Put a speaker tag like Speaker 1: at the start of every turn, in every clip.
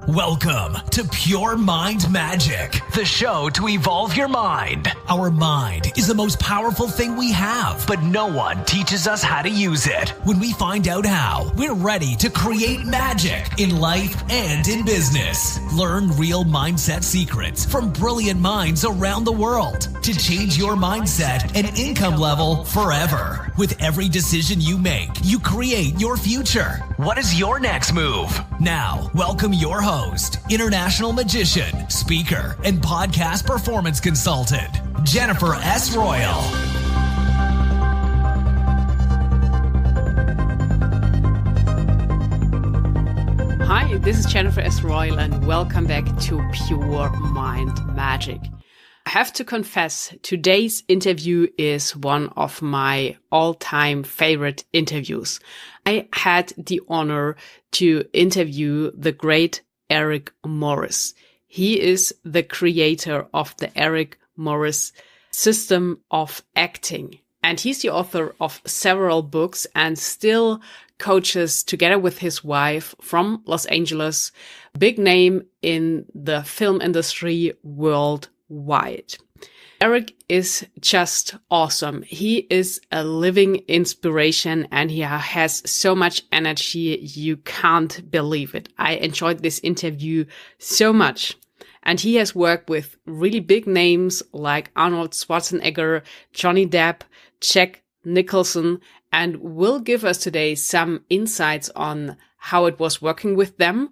Speaker 1: Welcome to Pure Mind Magic, the show to evolve your mind. Our mind is the most powerful thing we have, but no one teaches us how to use it. When we find out how, we're ready to create magic in life and in business. Learn real mindset secrets from brilliant minds around the world to change your mindset and income level forever. With every decision you make, you create your future. What is your next move? Now, welcome your host, international magician, speaker, and podcast performance consultant, Jennifer S. Royal.
Speaker 2: Hi, this is Jennifer S. Royal, and welcome back to Pure Mind Magic. I have to confess, today's interview is one of my all-time favorite interviews. I had the honor to interview the great Eric Morris. He is the creator of the Eric Morris system of acting. And he's the author of several books and still coaches together with his wife from Los Angeles, big name in the film industry worldwide. Eric is just awesome. He is a living inspiration and he has so much energy. You can't believe it. I enjoyed this interview so much. And he has worked with really big names like Arnold Schwarzenegger, Johnny Depp, Jack Nicholson, and will give us today some insights on how it was working with them.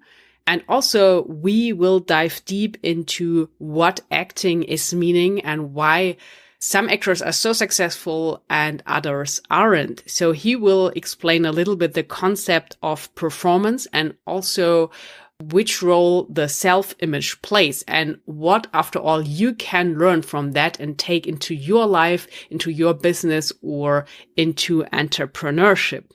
Speaker 2: And also, we will dive deep into what acting is meaning and why some actors are so successful and others aren't. So he will explain a little bit the concept of performance and also which role the self-image plays and what, after all, you can learn from that and take into your life, into your business, or into entrepreneurship.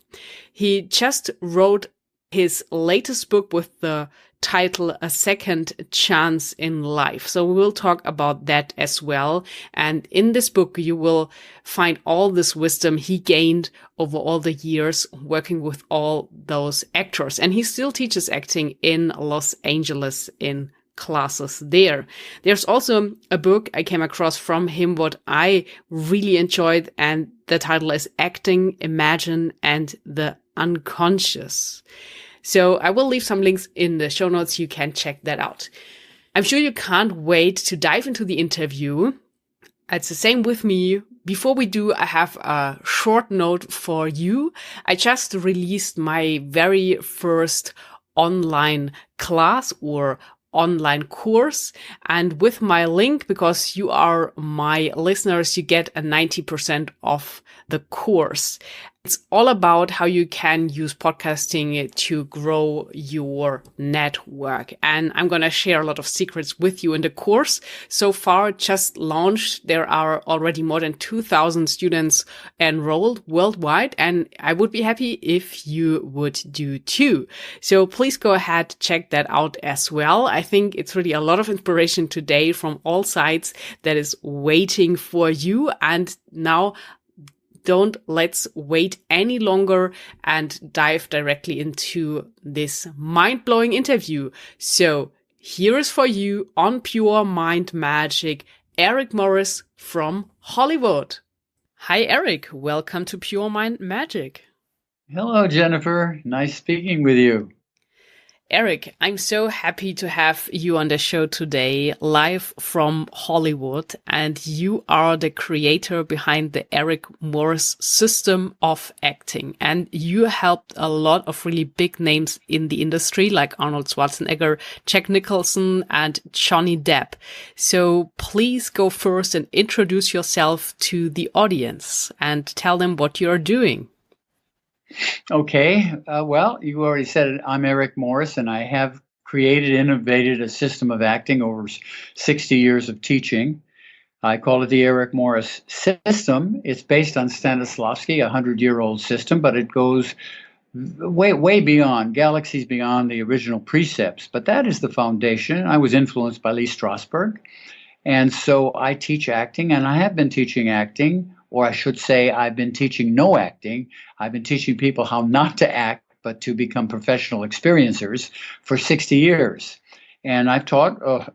Speaker 2: He just wrote his latest book with the title A Second Chance in Life. So we will talk about that as well. And in this book, you will find all this wisdom he gained over all the years working with all those actors. And he still teaches acting in Los Angeles in classes there. There's also a book I came across from him, what I really enjoyed, and the title is Acting, Imagine, and the Unconscious. So I will leave some links in the show notes. You can check that out. I'm sure you can't wait to dive into the interview. It's the same with me. Before we do, I have a short note for you. I just released my very first online class or online course. And with my link, because you are my listeners, you get a 90% off the course. It's all about how you can use podcasting to grow your network. And I'm going to share a lot of secrets with you in the course. So far, just launched. There are already more than 2,000 students enrolled worldwide. And I would be happy if you would do too. So please go ahead, check that out as well. I think it's really a lot of inspiration today from all sides that is waiting for you. And now, let's wait any longer and dive directly into this mind-blowing interview. So here is for you on Pure Mind Magic, Eric Morris from Hollywood. Hi, Eric. Welcome to Pure Mind Magic.
Speaker 3: Hello, Jennifer. Nice speaking with you.
Speaker 2: Eric, I'm so happy to have you on the show today, live from Hollywood. And you are the creator behind the Eric Morris system of acting. And you helped a lot of really big names in the industry, like Arnold Schwarzenegger, Jack Nicholson, and Johnny Depp. So please go first and introduce yourself to the audience and tell them what you're doing.
Speaker 3: Okay. Well, you already said it. I'm Eric Morris, and I have innovated a system of acting over 60 years of teaching. I call it the Eric Morris system. It's based on Stanislavski, a 100-year-old system, but it goes way beyond, galaxies beyond the original precepts. But that is the foundation. I was influenced by Lee Strasberg. And so I teach acting, and I have been teaching acting, or I should say I've been teaching no acting. I've been teaching people how not to act but to become professional experiencers for 60 years. And I've taught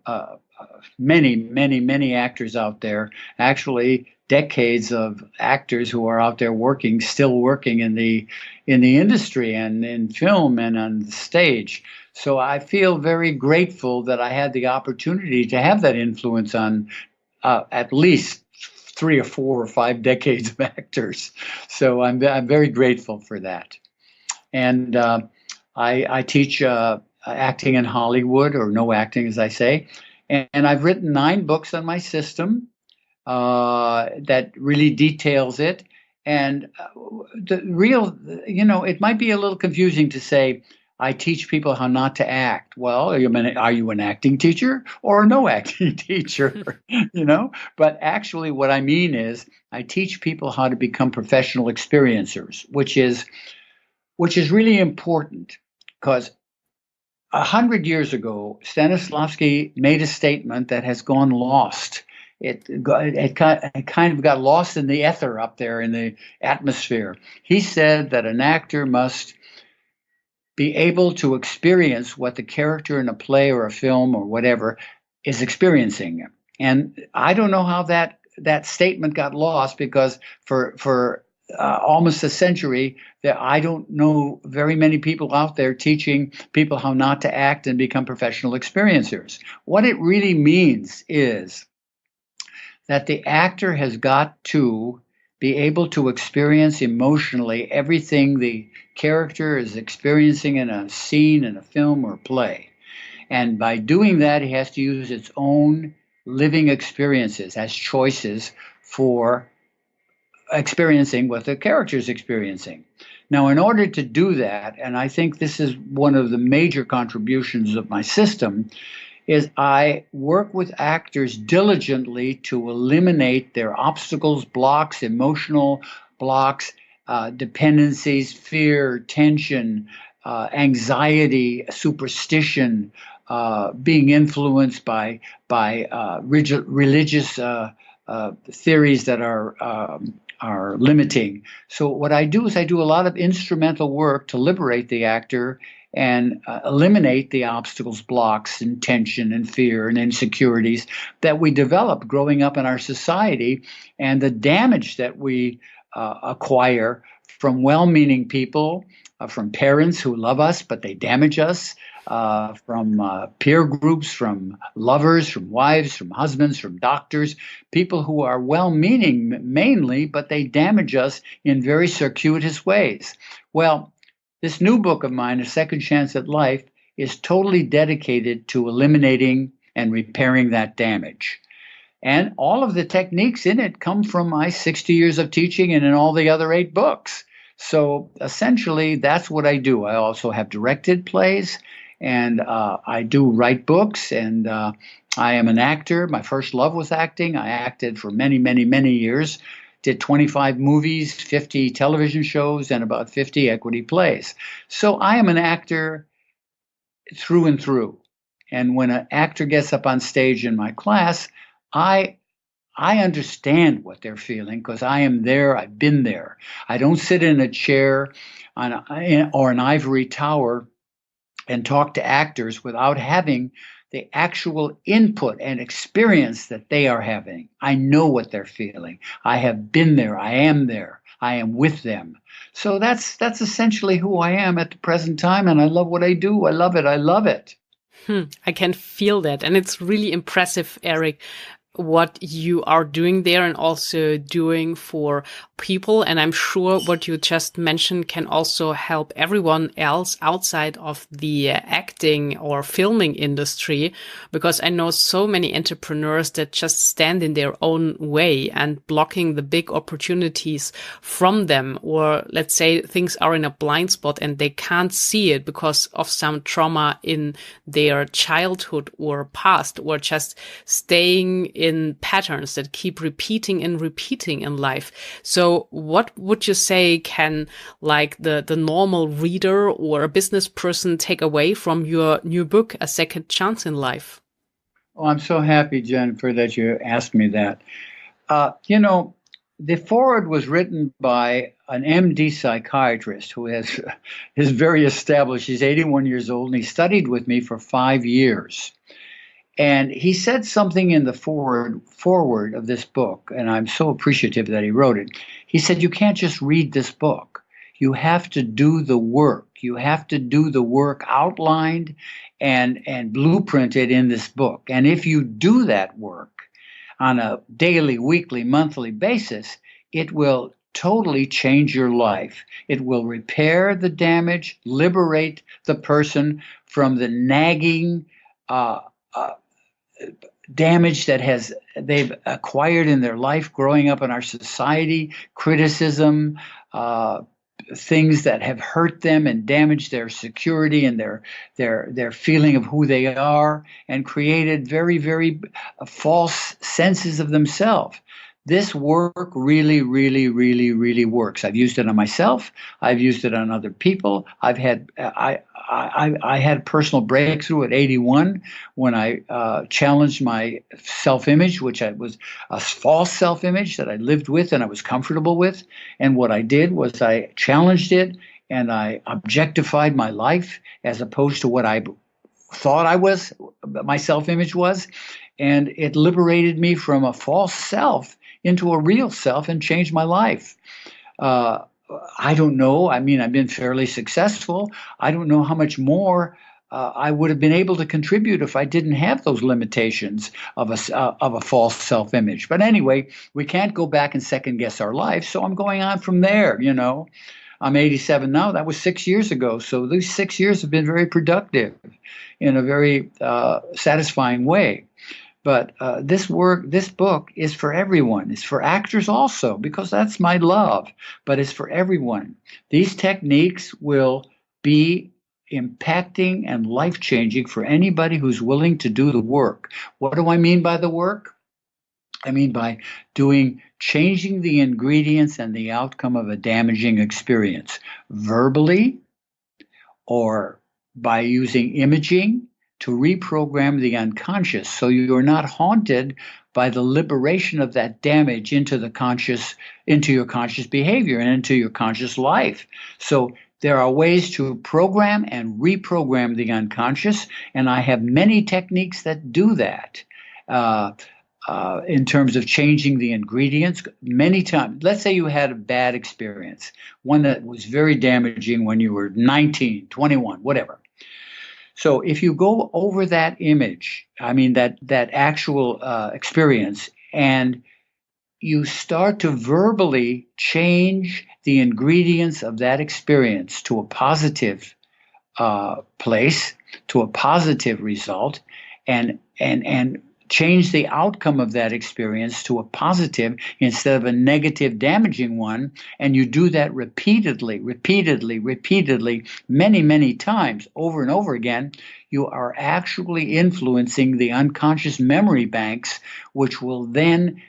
Speaker 3: many, many, many actors out there, actually decades of actors who are out there working, still working in the industry and in film and on the stage. So I feel very grateful that I had the opportunity to have that influence on at least 3 or 4 or 5 decades of actors. So I'm very grateful for that. And I teach acting in Hollywood, or no acting, as I say. And I've written 9 books on my system that really details it. And the real, it might be a little confusing to say, I teach people how not to act. Well, are you an acting teacher or no acting teacher? But actually what I mean is I teach people how to become professional experiencers, which is really important, because 100 years ago, Stanislavski made a statement that has gone lost. It kind of got lost in the ether up there in the atmosphere. He said that an actor must be able to experience what the character in a play or a film or whatever is experiencing. And I don't know how that statement got lost, because for almost a century, that I don't know very many people out there teaching people how not to act and become professional experiencers. What it really means is that the actor has got to be able to experience emotionally everything the character is experiencing in a scene, in a film or play. And by doing that, he has to use its own living experiences as choices for experiencing what the character is experiencing. Now, in order to do that, and I think this is one of the major contributions of my system, is I work with actors diligently to eliminate their obstacles, blocks, emotional blocks, dependencies, fear, tension, anxiety, superstition, being influenced by religious theories that are limiting. So what I do is I do a lot of instrumental work to liberate the actor and eliminate the obstacles, blocks, and tension and fear and insecurities that we develop growing up in our society, and the damage that we acquire from well-meaning people, from parents who love us, but they damage us, from peer groups, from lovers, from wives, from husbands, from doctors, people who are well-meaning mainly, but they damage us in very circuitous ways. Well, this new book of mine, A Second Chance at Life, is totally dedicated to eliminating and repairing that damage. And all of the techniques in it come from my 60 years of teaching and in all the other 8 books. So essentially, that's what I do. I also have directed plays, and I do write books, and I am an actor. My first love was acting. I acted for many, many, many years. Did 25 movies, 50 television shows, and about 50 equity plays. So I am an actor through and through. And when an actor gets up on stage in my class, I understand what they're feeling, because I am there. I've been there. I don't sit in a chair or an ivory tower and talk to actors without having the actual input and experience that they are having. I know what they're feeling. I have been there. I am there. I am with them. So that's essentially who I am at the present time, and I love what I do. I love it. I love it.
Speaker 2: I can feel that. And it's really impressive, Eric, what you are doing there and also doing for people. And I'm sure what you just mentioned can also help everyone else outside of the acting or filming industry, because I know so many entrepreneurs that just stand in their own way and blocking the big opportunities from them. Or let's say things are in a blind spot and they can't see it because of some trauma in their childhood or past, or just staying in patterns that keep repeating and repeating in life. So what would you say can, like, the normal reader or a business person take away from your new book, A Second Chance in Life?
Speaker 3: Oh, I'm so happy, Jennifer, that you asked me that. the foreword was written by an MD psychiatrist who is very established. He's 81 years old, and he studied with me for 5 years. And he said something in the foreword of this book, and I'm so appreciative that he wrote it. He said, you can't just read this book. You have to do the work. You have to do the work outlined and blueprinted in this book. And if you do that work on a daily, weekly, monthly basis, it will totally change your life. It will repair the damage, liberate the person from the nagging damage that they've acquired in their life growing up in our society, criticism, things that have hurt them and damaged their security and their feeling of who they are, and created very, very false senses of themselves. This work really, really, really, really works. I've used it on myself. I've used it on other people. I had personal breakthrough at 81 when I challenged my self-image, which was a false self-image that I lived with and I was comfortable with. And what I did was I challenged it and I objectified my life as opposed to what I thought my self-image was. And it liberated me from a false self into a real self and changed my life. I don't know. I mean, I've been fairly successful. I don't know how much more I would have been able to contribute if I didn't have those limitations of a false self-image. But anyway, we can't go back and second guess our life. So I'm going on from there. I'm 87 now. That was 6 years ago. So these 6 years have been very productive in a very satisfying way. But this book is for everyone. It's for actors also, because that's my love. But it's for everyone. These techniques will be impacting and life-changing for anybody who's willing to do the work. What do I mean by the work? I mean by changing the ingredients and the outcome of a damaging experience, verbally or by using imaging, to reprogram the unconscious so you're not haunted by the liberation of that damage into your conscious behavior and into your conscious life. So there are ways to program and reprogram the unconscious, and I have many techniques that do that in terms of changing the ingredients. Many times, let's say you had a bad experience, one that was very damaging when you were 19, 21, whatever. So if you go over that image, that actual experience, and you start to verbally change the ingredients of that experience to a positive place, to a positive result, and change the outcome of that experience to a positive instead of a negative, damaging one, and you do that repeatedly, many, many times, over and over again, you are actually influencing the unconscious memory banks, which will then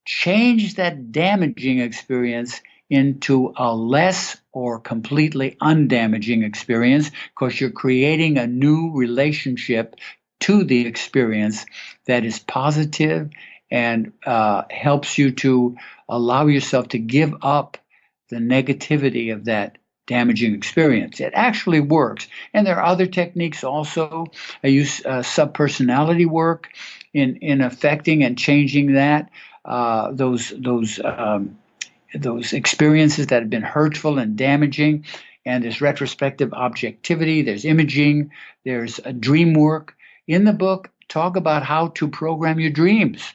Speaker 3: change that damaging experience into a less or completely undamaging experience, because you're creating a new relationship to the experience that is positive and helps you to allow yourself to give up the negativity of that damaging experience. It actually works. And there are other techniques also. I use subpersonality work in affecting and changing that, those experiences that have been hurtful and damaging. And there's retrospective objectivity, there's imaging, there's dream work. In the book, talk about how to program your dreams,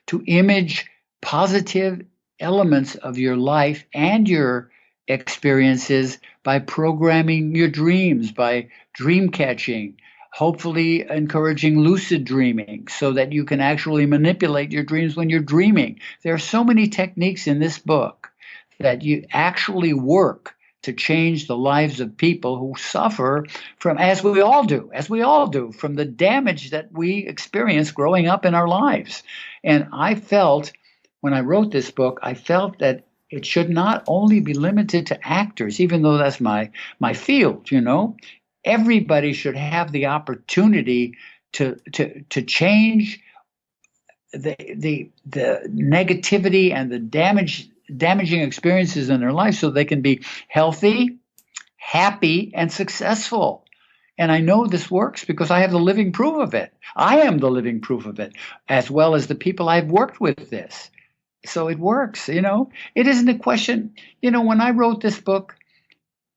Speaker 3: to image positive elements of your life and your experiences by programming your dreams, by dream catching, hopefully encouraging lucid dreaming so that you can actually manipulate your dreams when you're dreaming. There are so many techniques in this book that you actually work to change the lives of people who suffer from, as we all do, from the damage that we experience growing up in our lives. And I felt, when I wrote this book, I felt that it should not only be limited to actors, even though that's my field, Everybody should have the opportunity to change the negativity and the damaging experiences in their life so they can be healthy, happy, and successful. And I know this works because I have the living proof of it. I am the living proof of it, as well as the people I've worked with this. So it works, It isn't a question. When I wrote this book,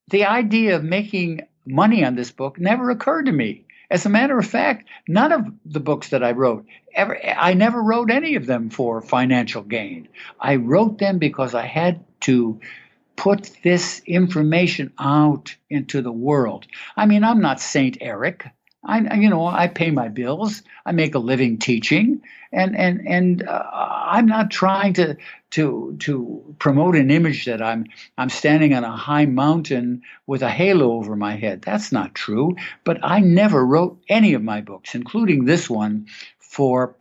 Speaker 3: the idea of making money on this book never occurred to me. As a matter of fact, none of the books that I wrote, I never wrote any of them for financial gain. I wrote them because I had to put this information out into the world. I mean, I'm not Saint Eric. I pay my bills. I make a living teaching, and I'm not trying to promote an image that I'm standing on a high mountain with a halo over my head. That's not true. But I never wrote any of my books, including this one, for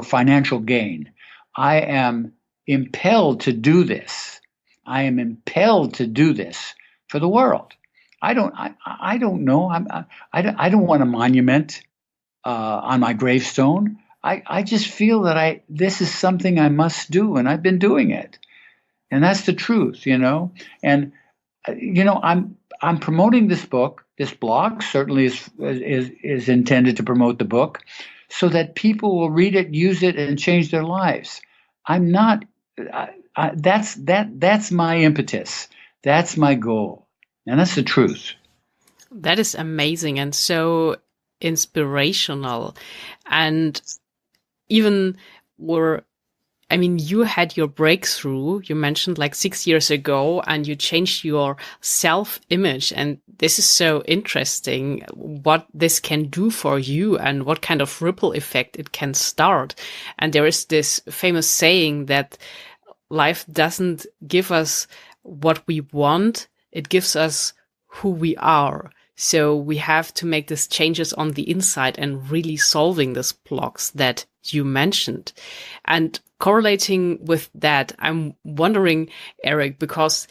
Speaker 3: financial gain. I am impelled to do this. I am impelled to do this for the world. I don't know. I don't want a monument on my gravestone. I just feel that this is something I must do, and I've been doing it, and that's the truth, And I'm promoting this book. This blog certainly is intended to promote the book, so that people will read it, use it, and change their lives. I'm not. That's my impetus. That's my goal. And that's the truth.
Speaker 2: That is amazing and so inspirational. And even you had your breakthrough, you mentioned like 6 years ago, and you changed your self-image. And this is so interesting what this can do for you and what kind of ripple effect it can start. And there is this famous saying that life doesn't give us what we want. It gives us who we are. So we have to make these changes on the inside and really solving these blocks that you mentioned. And correlating with that, I'm wondering, Eric, because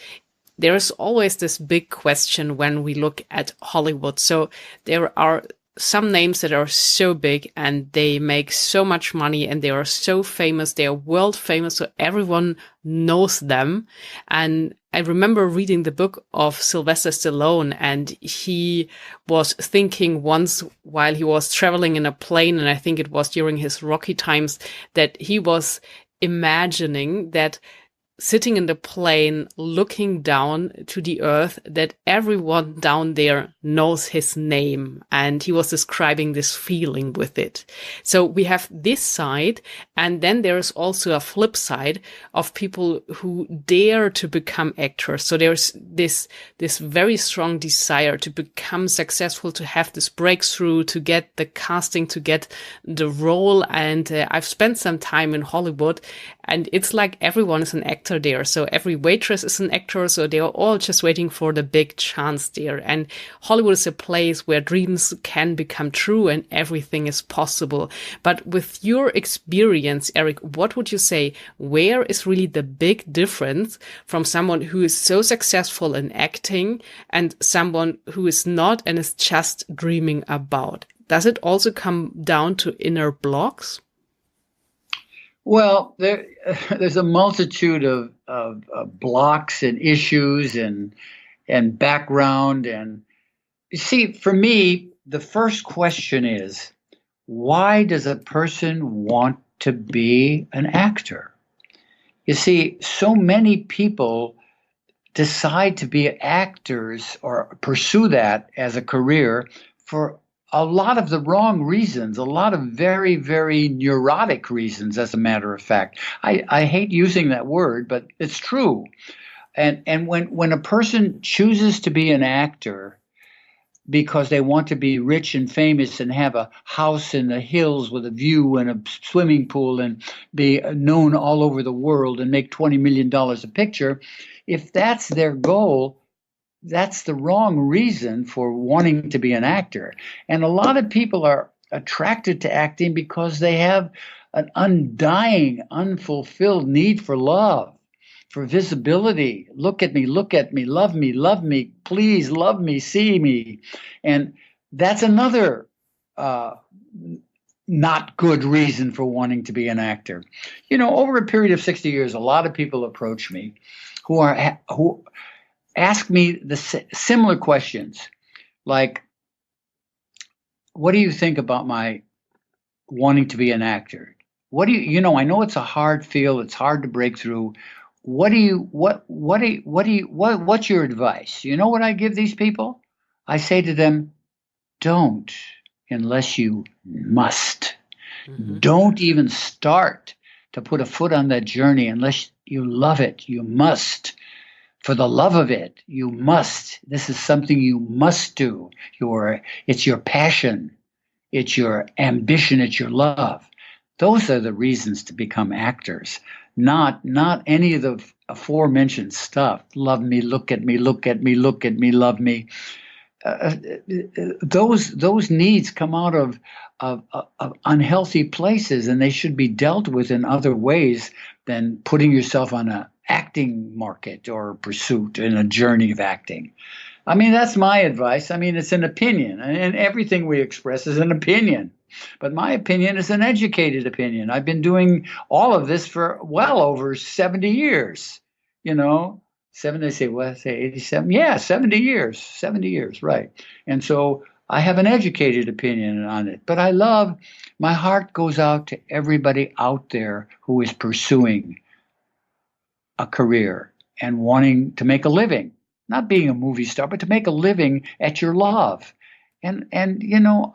Speaker 2: there is always this big question when we look at Hollywood. So there are some names that are so big and they make so much money and they are so famous. They are world famous. So everyone knows them. And I remember reading the book of Sylvester Stallone, and he was thinking once while he was traveling in a plane, and I think it was during his Rocky times, that he was imagining that sitting in the plane, looking down to the earth, that everyone down there knows his name. And he was describing this feeling with it. So we have this side. And then there's also a flip side of people who dare to become actors. So there's this very strong desire to become successful, to have this breakthrough, to get the casting, to get the role. And I've spent some time in Hollywood, and it's like everyone is an actor there. So every waitress is an actor. So they are all just waiting for the big chance there. And Hollywood is a place where dreams can become true and everything is possible. But with your experience, Eric, what would you say? Where is really the big difference from someone who is so successful in acting and someone who is not and is just dreaming about? Does it also come down to inner blocks?
Speaker 3: Well, there's a multitude of blocks and issues and background. And you see, for me, the first question is, why does a person want to be an actor? You see, so many people decide to be actors or pursue that as a career for a lot of the wrong reasons, a lot of very, very neurotic reasons, as a matter of fact. I hate using that word, but it's true. And when a person chooses to be an actor because they want to be rich and famous and have a house in the hills with a view and a swimming pool and be known all over the world and make $20 million a picture, if that's their goal, that's the wrong reason for wanting to be an actor. And a lot of people are attracted to acting because they have an undying, unfulfilled need for love, for visibility. Look at me, love me, please love me, see me. And that's another not good reason for wanting to be an actor. Over a period of 60 years, a lot of people approach me who ask me the similar questions, like, what do you think about my wanting to be an actor? What do I know it's a hard field, it's hard to break through. What's your advice? You know what I give these people? I say to them, don't unless you must. Mm-hmm. Don't even start to put a foot on that journey unless you love it. You must. For the love of it, you must. This is something you must do. It's your passion. It's your ambition. It's your love. Those are the reasons to become actors, not any of the aforementioned stuff. Love me, look at me, look at me, look at me, love me. Those needs come out of unhealthy places, and they should be dealt with in other ways than putting yourself on an acting market or pursuit in a journey of acting. I mean, that's my advice. I mean, it's an opinion, and everything we express is an opinion. But my opinion is an educated opinion. I've been doing all of this for well over 70 years, 87? Yeah, 70 years. 70 years, right. And so I have an educated opinion on it. But my heart goes out to everybody out there who is pursuing a career and wanting to make a living, not being a movie star, but to make a living at your love. And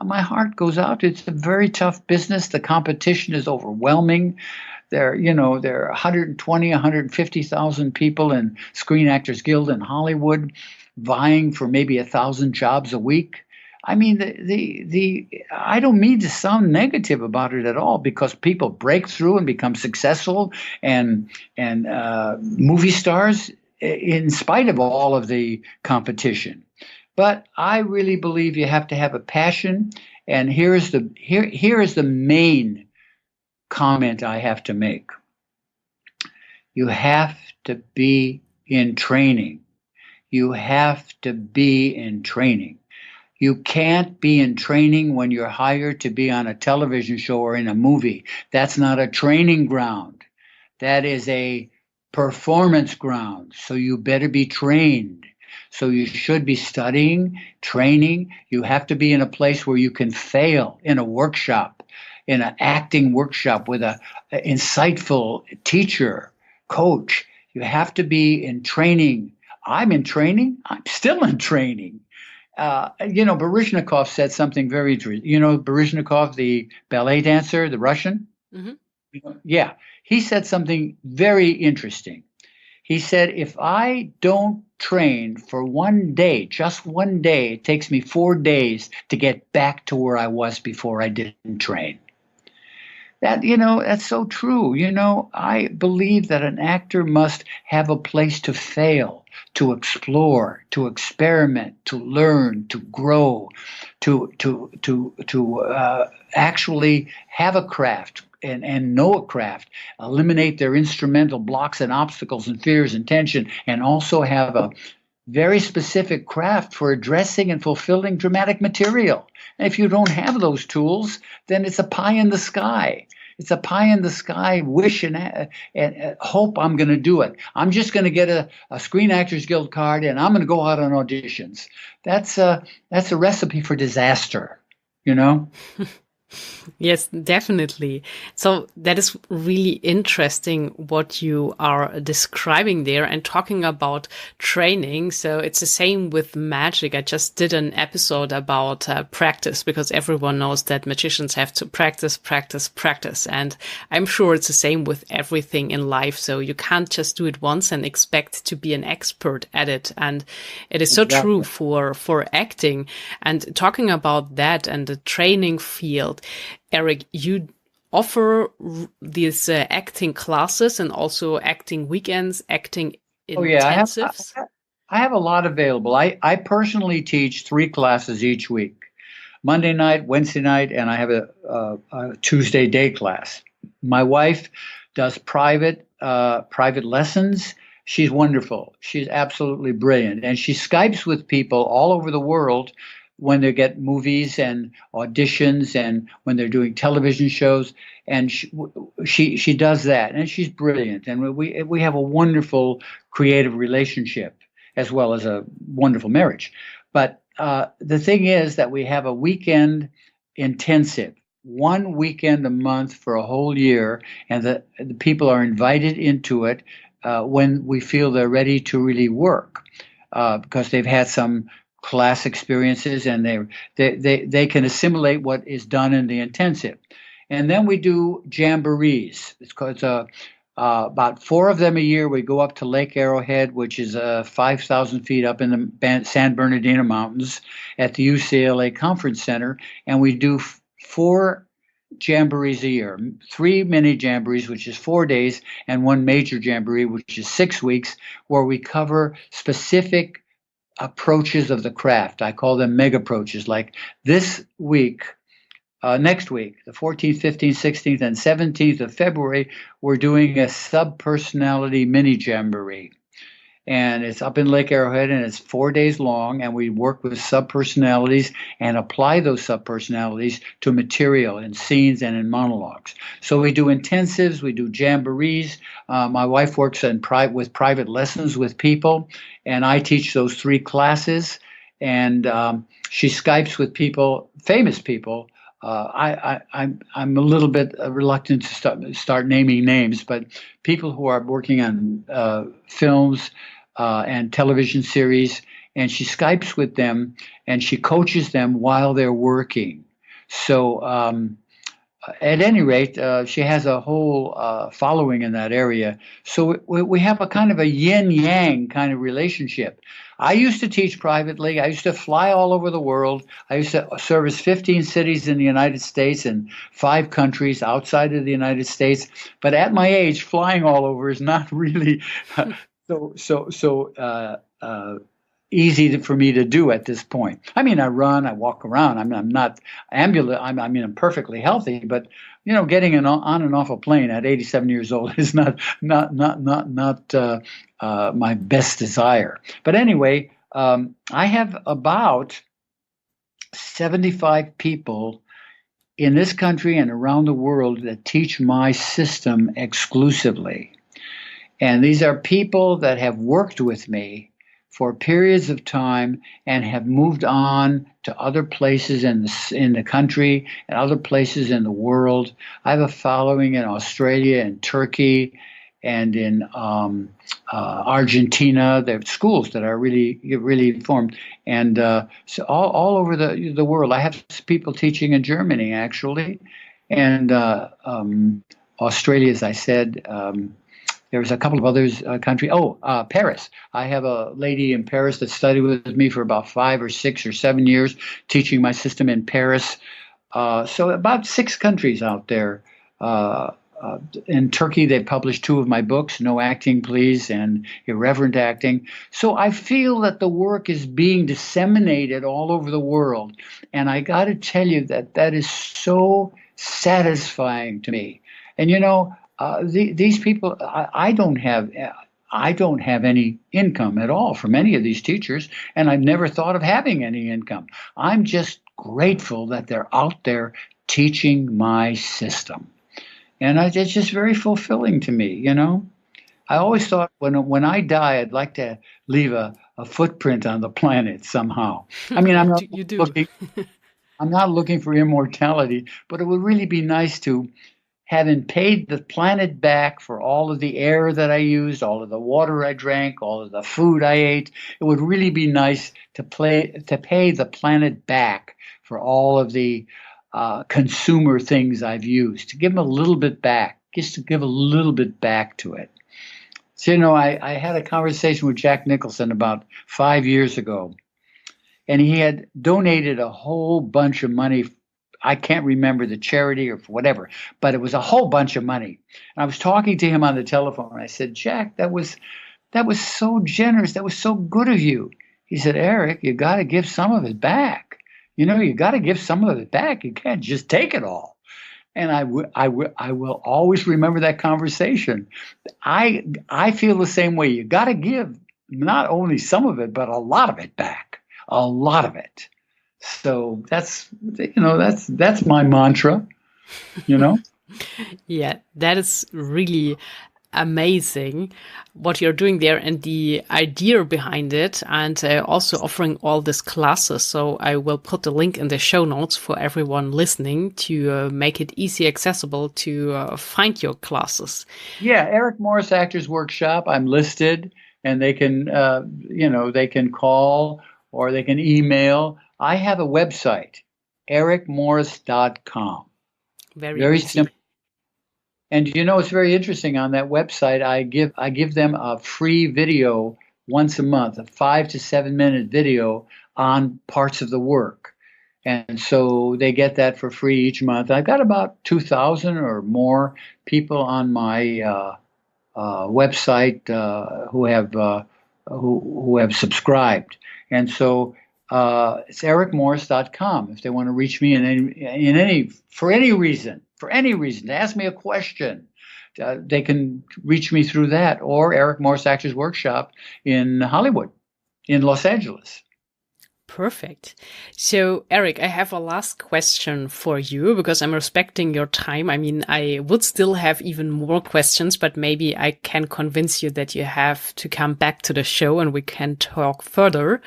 Speaker 3: my heart goes out. It's a very tough business. The competition is overwhelming. There are 120, 150,000 people in Screen Actors Guild in Hollywood vying for maybe 1,000 jobs a week. I mean, I don't mean to sound negative about it at all, because people break through and become successful and movie stars in spite of all of the competition. But I really believe you have to have a passion. And here is the main comment I have to make. You have to be in training. You have to be in training. You can't be in training when you're hired to be on a television show or in a movie. That's not a training ground. That is a performance ground. So you better be trained. So you should be studying, training. You have to be in a place where you can fail, in a workshop, in an acting workshop with an insightful teacher, coach. You have to be in training. I'm in training. I'm still in training. Baryshnikov said something very interesting. Baryshnikov, the ballet dancer, the Russian? Mm-hmm. Yeah. He said something very interesting. He said, if I don't train for one day, just one day, it takes me 4 days to get back to where I was before I didn't train. That's so true. I believe that an actor must have a place to fail, to explore, to experiment, to learn, to grow, to actually have a craft and know a craft, eliminate their instrumental blocks and obstacles and fears and tension, and also have a very specific craft for addressing and fulfilling dramatic material. And if you don't have those tools, then it's a pie in the sky. It's a pie in the sky wish and hope I'm going to do it. I'm just going to get a Screen Actors Guild card and I'm going to go out on auditions. That's a recipe for disaster,
Speaker 2: Yes, definitely. So that is really interesting what you are describing there and talking about training. So it's the same with magic. I just did an episode about practice, because everyone knows that magicians have to practice, practice, practice. And I'm sure it's the same with everything in life. So you can't just do it once and expect to be an expert at it. And it is so true for acting. And talking about that and the training field, Eric, you offer these acting classes and also acting weekends, acting intensives.
Speaker 3: I have a lot available. I personally teach 3 classes each week: Monday night, Wednesday night, and I have a Tuesday day class. My wife does private lessons. She's wonderful. She's absolutely brilliant, and she Skypes with people all over the world when they get movies and auditions and when they're doing television shows. And she does that, and she's brilliant. And we have a wonderful creative relationship as well as a wonderful marriage. But the thing is that we have a weekend intensive, 1 weekend a month for a whole year, and the people are invited into it when we feel they're ready to really work, because they've had some class experiences and they can assimilate what is done in the intensive. And then we do jamborees. It's about 4 of them a year. We go up to Lake Arrowhead, which is 5,000 feet up in the San Bernardino Mountains at the UCLA Conference Center, and we do 4 jamborees a year, 3 mini jamborees, which is 4 days, and 1 major jamboree, which is 6 weeks, where we cover specific approaches of the craft. I call them mega approaches. Like this week, next week, the 14th, 15th, 16th, and 17th of February, we're doing a sub-personality mini jamboree. And it's up in Lake Arrowhead, and it's 4 days long, and we work with sub-personalities and apply those sub-personalities to material in scenes and in monologues. So we do intensives, we do jamborees. My wife works with private lessons with people, and I teach those 3 classes, and she Skypes with people, famous people. I'm a little bit reluctant to start naming names, but people who are working on films and television series, and she Skypes with them and she coaches them while they're working. So at any rate, she has a whole following in that area. So we have a kind of a yin-yang kind of relationship. I used to teach privately. I used to fly all over the world. I used to service 15 cities in the United States and 5 countries outside of the United States. But at my age, flying all over is not really so easy for me to do at this point. I mean, I run, I walk around. I'm not ambulatory. I'm perfectly healthy, but getting on and off a plane at 87 years old is not my best desire. But anyway, I have about 75 people in this country and around the world that teach my system exclusively. And these are people that have worked with me for periods of time and have moved on to other places in the country and other places in the world. I have a following in Australia and Turkey and in Argentina. There are schools that are really formed, and so all over the world. I have people teaching in Germany, actually, and Australia, as I said. There's a couple of others countries. Paris. I have a lady in Paris that studied with me for about 5 or 6 or 7 years, teaching my system in Paris. So about 6 countries out there. In Turkey, they published 2 of my books, No Acting, Please, and Irreverent Acting. So I feel that the work is being disseminated all over the world. And I got to tell you that is so satisfying to me. And these people, I don't have any income at all from any of these teachers, and I've never thought of having any income. I'm just grateful that they're out there teaching my system, and it's just very fulfilling to me. I always thought when I die, I'd like to leave a footprint on the planet somehow. I mean, I'm not looking for immortality, but it would really be nice to, having paid the planet back for all of the air that I used, all of the water I drank, all of the food I ate, it would really be nice to pay the planet back for all of the consumer things I've used, to give them a little bit back, just to give a little bit back to it. So, I had a conversation with Jack Nicholson about 5 years ago, and he had donated a whole bunch of money. I can't remember the charity or whatever, but it was a whole bunch of money. And I was talking to him on the telephone, and I said, Jack, that was so generous. That was so good of you. He said, Eric, you got to give some of it back. You got to give some of it back. You can't just take it all. And I will always remember that conversation. I feel the same way. You got to give not only some of it, but a lot of it back. A lot of it. So that's my mantra, you know.
Speaker 2: Yeah, that is really amazing what you're doing there and the idea behind it, and also offering all these classes. So I will put the link in the show notes for everyone listening to make it easy accessible to find your classes.
Speaker 3: Yeah, Eric Morris Actors Workshop. I'm listed, and they can they can call or they can email. I have a website, ericmorris.com.
Speaker 2: Very
Speaker 3: Very
Speaker 2: easy.
Speaker 3: simple. And it's very interesting. On that website, I give them a free video once a month, a 5 to 7 minute video on parts of the work. And so they get that for free each month. I've got about 2,000 or more people on my website who have subscribed. And so it's ericmorris.com if they want to reach me for any reason, to ask me a question. They can reach me through that, or Eric Morris Actors Workshop in Hollywood, in Los Angeles.
Speaker 2: Perfect. So, Eric, I have a last question for you because I'm respecting your time. I mean, I would still have even more questions, but maybe I can convince you that you have to come back to the show and we can talk further.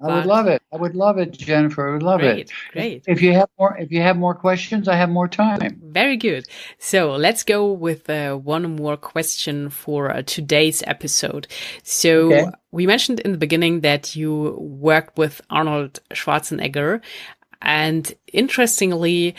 Speaker 3: I would love it. I would love it, Jennifer. I would love it.
Speaker 2: Great.
Speaker 3: If you have more questions, I have more time.
Speaker 2: Very good. So let's go with one more question for today's episode. So we mentioned in the beginning that you worked with Arnold Schwarzenegger, and interestingly,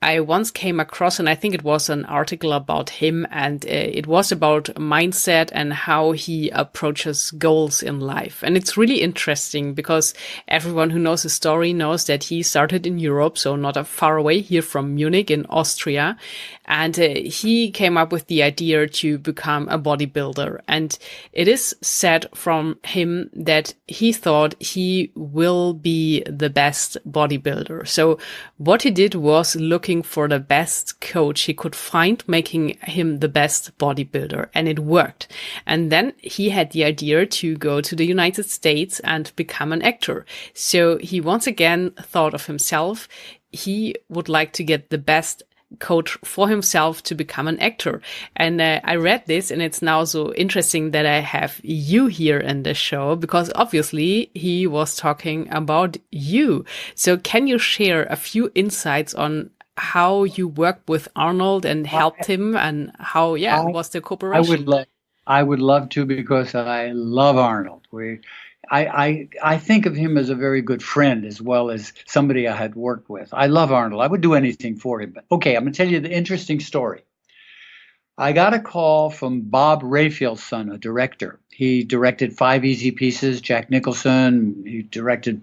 Speaker 2: I once came across, and I think it was an article about him, and it was about mindset and how he approaches goals in life. And it's really interesting because everyone who knows his story knows that he started in Europe, so not far away here from Munich in Austria. And he came up with the idea to become a bodybuilder. And it is said from him that he thought he will be the best bodybuilder. So what he did was looking for the best coach he could find, making him the best bodybuilder, and it worked. And then he had the idea to go to the United States and become an actor. So he once again thought of himself. He would like to get the best coach for himself to become an actor. And I read this, and it's now so interesting that I have you here in the show because obviously he was talking about you. So can you share a few insights on how you worked with Arnold and helped him, and how was the cooperation?
Speaker 3: I would love to, because I love Arnold. I think of him as a very good friend as well as somebody I had worked with. I love Arnold. I would do anything for him. But okay, I'm going to tell you the interesting story. I got a call from Bob Rayfield's a director. He directed 5 Easy Pieces, Jack Nicholson. He directed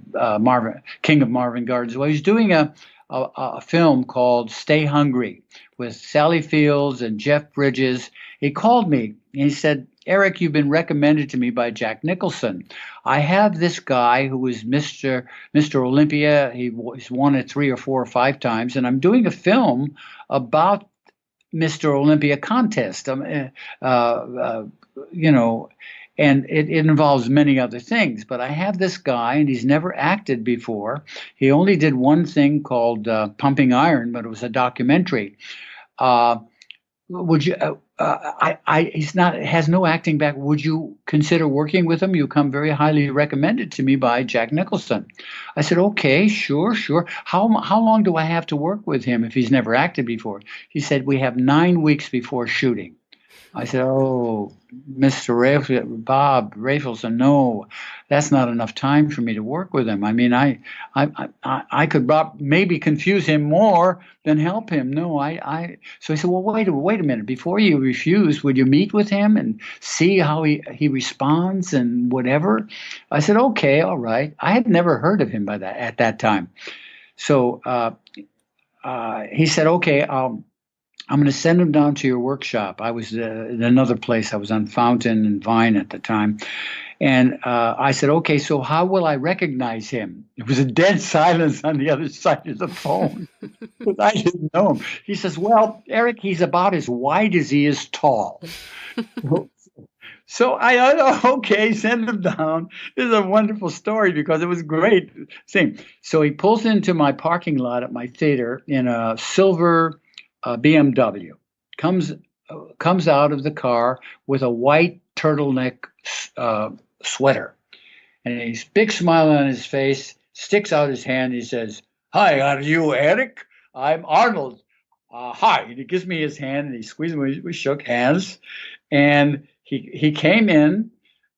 Speaker 3: King of Marvin Gardens. Well, he was doing a film called Stay Hungry with Sally Fields and Jeff Bridges. He called me and he said, Eric, you've been recommended to me by Jack Nicholson. I have this guy who is Mr. Olympia. He's won it 3 or 4 or 5 times, and I'm doing a film about Mr. Olympia contest. And it involves many other things. But I have this guy, and he's never acted before. He only did one thing called Pumping Iron, but it was a documentary. Would you? Has no acting back. Would you consider working with him? You come very highly recommended to me by Jack Nicholson. I said, okay, sure. How long do I have to work with him if he's never acted before? He said, we have 9 weeks before shooting. I said, oh, Mr. Bob Rafelson, no, that's not enough time for me to work with him. I mean, I could maybe confuse him more than help him. No, So I said, well, wait a minute. Before you refuse, would you meet with him and see how he responds and whatever? I said, okay, all right. I had never heard of him at that time. So he said, okay, I'm going to send him down to your workshop. I was in another place. I was on Fountain and Vine at the time. And I said, okay, so how will I recognize him? It was a dead silence on the other side of the phone because I didn't know him. He says, well, Eric, he's about as wide as he is tall. So I okay, send him down. This is a wonderful story because it was great. Same. So he pulls into my parking lot at my theater in a silver BMW. Comes comes out of the car with a white turtleneck uh, sweater, and he's big smile on his face. Sticks out his hand. He says, "Hi, are you Eric? I'm Arnold. Hi." And he gives me his hand, and he squeezed me. We shook hands, and he came in.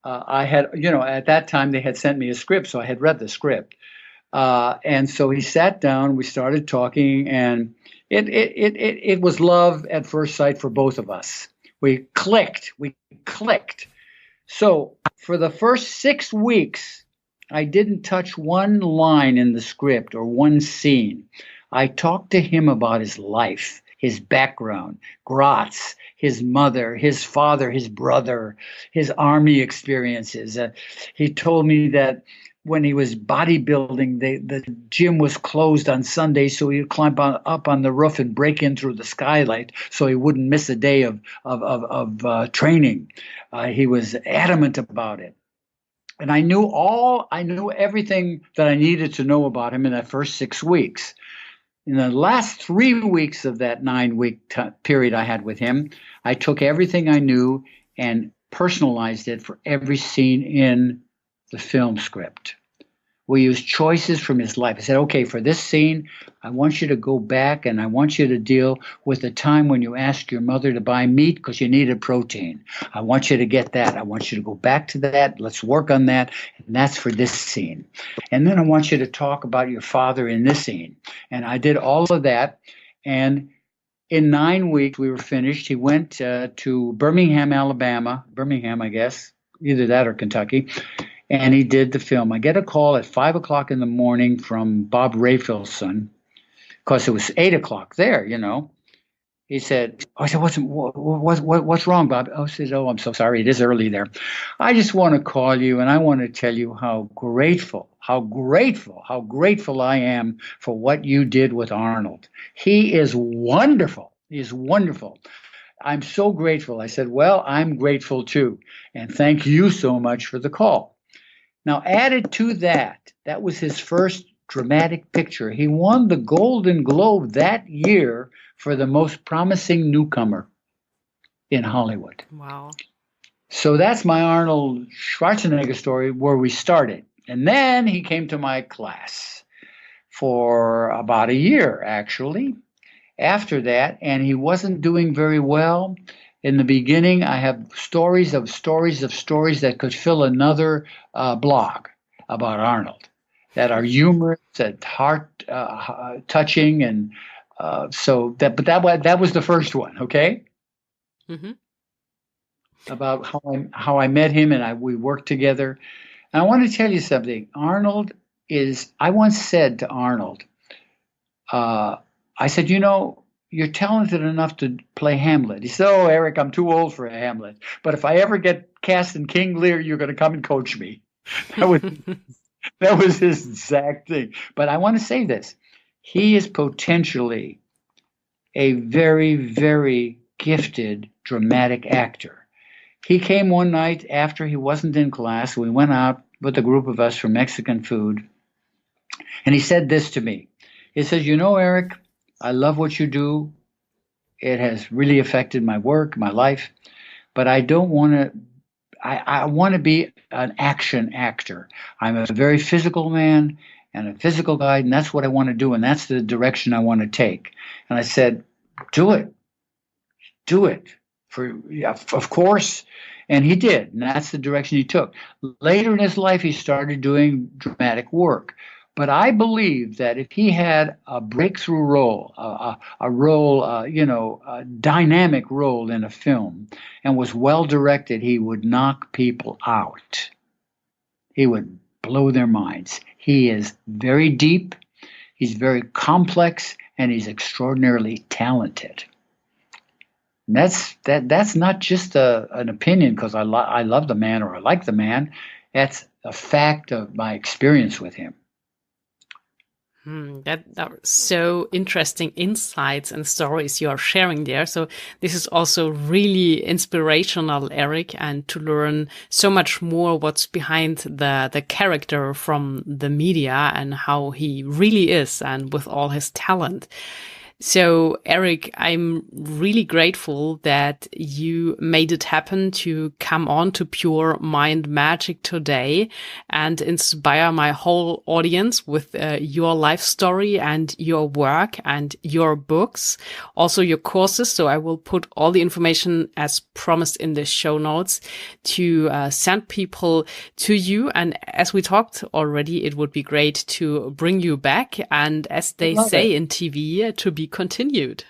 Speaker 3: I had, at that time they had sent me a script, so I had read the script. And so he sat down. We started talking, and it was love at first sight for both of us. We clicked. We clicked. So for the first 6 weeks, I didn't touch one line in the script or one scene. I talked to him about his life, his background, Graz, his mother, his father, his brother, his army experiences. He told me that when he was bodybuilding, the gym was closed on Sundays, so he'd climb up on the roof and break in through the skylight so he wouldn't miss a day of training. He was adamant about it. And I knew everything that I needed to know about him in that first 6 weeks. In the last 3 weeks of that 9-week period I had with him, I took everything I knew and personalized it for every scene in the film script. We used choices from his life. I said, okay, for this scene, I want you to go back and I want you to deal with the time when you asked your mother to buy meat because you needed protein. I want you to get that. I want you to go back to that. Let's work on that. And that's for this scene. And then I want you to talk about your father in this scene. And I did all of that. And in 9 weeks, we were finished. He went to Birmingham, Alabama, I guess, either that or Kentucky. And he did the film. I get a call at 5 o'clock in the morning from Bob Rayfield's son, because it was 8 o'clock there, He said, I said, what's wrong, Bob? I said, oh, I'm so sorry. It is early there. I just want to call you, and I want to tell you how grateful I am for what you did with Arnold. He is wonderful. He is wonderful. I'm so grateful. I said, well, I'm grateful too. And thank you so much for the call. Now, added to that, that was his first dramatic picture. He won the Golden Globe that year for the most promising newcomer in Hollywood.
Speaker 2: Wow.
Speaker 3: So that's my Arnold Schwarzenegger story, where we started. And then he came to my class for about a year, actually, after that, and he wasn't doing very well. In the beginning, I have stories that could fill another blog about Arnold, that are humorous, that heart touching, and but that was the first one, okay?
Speaker 2: Mm-hmm.
Speaker 3: About how I met him and we worked together. And I want to tell you something. I once said to Arnold, I said, you're talented enough to play Hamlet. He said, oh, Eric, I'm too old for a Hamlet. But if I ever get cast in King Lear, you're going to come and coach me. That was his exact thing. But I want to say this. He is potentially a very, very gifted dramatic actor. He came one night after he wasn't in class. We went out with a group of us for Mexican food. And he said this to me. He says, Eric, I love what you do. It has really affected my work, my life, but I don't want to. I want to be an action actor. I'm a very physical man and a physical guy, and that's what I want to do, and that's the direction I want to take. And I said, do it. Of course. And he did, and that's the direction he took. Later in his life, he started doing dramatic work. But I believe that if he had a breakthrough role, a dynamic role in a film, and was well directed, he would knock people out. He would blow their minds. He is very deep, he's very complex, and he's extraordinarily talented. And that's not just an opinion because I love the man or I like the man. That's a fact of my experience with him.
Speaker 2: That are so interesting insights and stories you are sharing there. So this is also really inspirational, Eric, and to learn so much more what's behind the character from the media and how he really is and with all his talent. So, Eric, I'm really grateful that you made it happen to come on to Pure Mind Magic today and inspire my whole audience with your life story and your work and your books, also your courses. So I will put all the information as promised in the show notes to send people to you. And as we talked already, it would be great to bring you back. And as they say in TV, to be continued.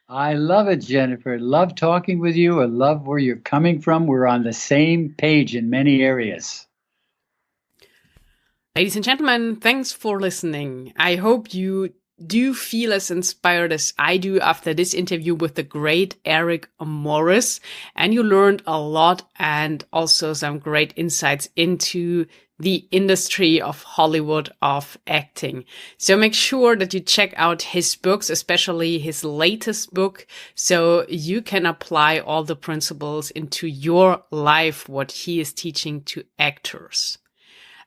Speaker 3: I love it, Jennifer. Love talking with you. I love where you're coming from. We're on the same page in many areas.
Speaker 2: Ladies and gentlemen, thanks for listening. I hope you do feel as inspired as I do after this interview with the great Eric Morris, and you learned a lot and also some great insights into the industry of Hollywood of acting. So make sure that you check out his books, especially his latest book, so you can apply all the principles into your life, what he is teaching to actors.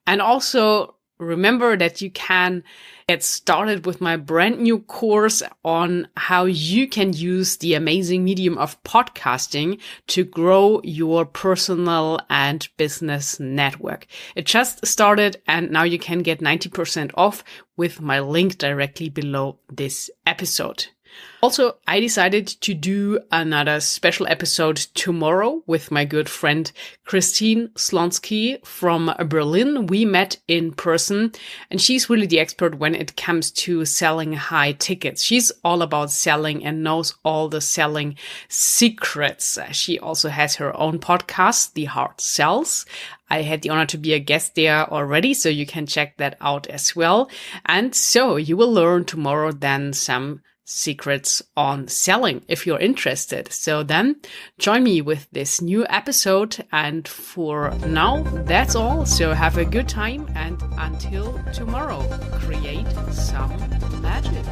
Speaker 2: And also remember that you can get started with my brand new course on how you can use the amazing medium of podcasting to grow your personal and business network. It just started and now you can get 90% off with my link directly below this episode. Also, I decided to do another special episode tomorrow with my good friend Christine Slonsky from Berlin. We met in person and she's really the expert when it comes to selling high tickets. She's all about selling and knows all the selling secrets. She also has her own podcast, The Hard Sells. I had the honor to be a guest there already, so you can check that out as well. And so you will learn tomorrow then some secrets on selling if you're interested. So then join me with this new episode. And for now, that's all. So have a good time and until tomorrow, create some magic.